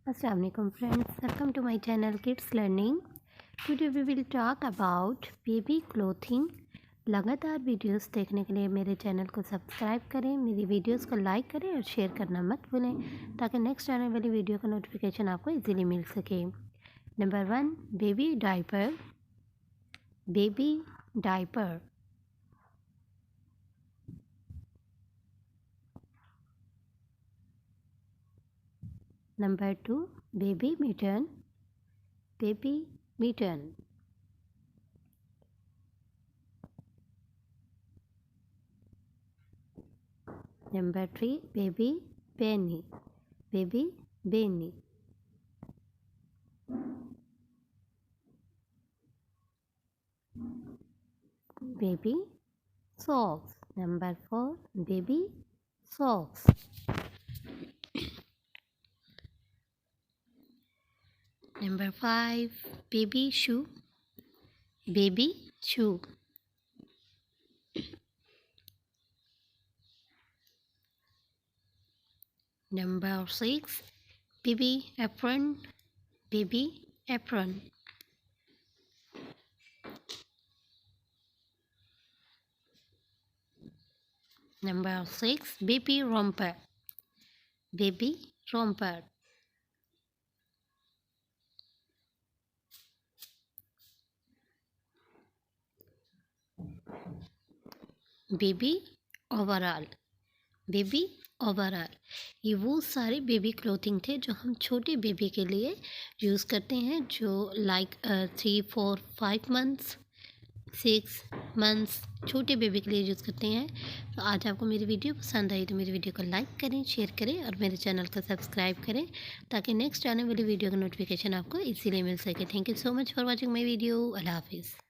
Assalamualaikum friends, welcome to my channel Kids Learning. Today we will talk about baby clothing. लगातार videos देखने के लिए मेरे channel को सब्सक्राइब करें, मेरी वीडियोस को लाइक करें और शेयर करना मत भूलें ताकि नेक्स्ट आने वाली वीडियो का नोटिफिकेशन आपको इजीली मिल सके। Number 1, baby diaper. Baby diaper. Number 2, baby mitten. Baby mitten. Number 3, baby penny. Baby benny. Baby socks. Number 4, baby socks. Number 5, baby shoe. Baby shoe. Number 6, baby apron. Baby apron. Number 6, baby romper. Baby romper. Baby overall. Baby overall, ये वो सारे baby clothing थे जो हम छोटे baby के लिए use करते हैं, जो लाइक 3, 4, 5 मंथ्स, 6 मंथ्स छोटे बेबी के लिए यूज़ करते हैं। तो आज आपको मेरी वीडियो पसंद आई तो मेरी वीडियो को लाइक करें, शेयर करें और मेरे चैनल को सब्सक्राइब करें ताकि नेक्स्ट आने वाली वीडियो का नोटिफिकेशन आपको इजीली मिल सके। Thank you so much for watching my video. अल्लाह हाफिज़।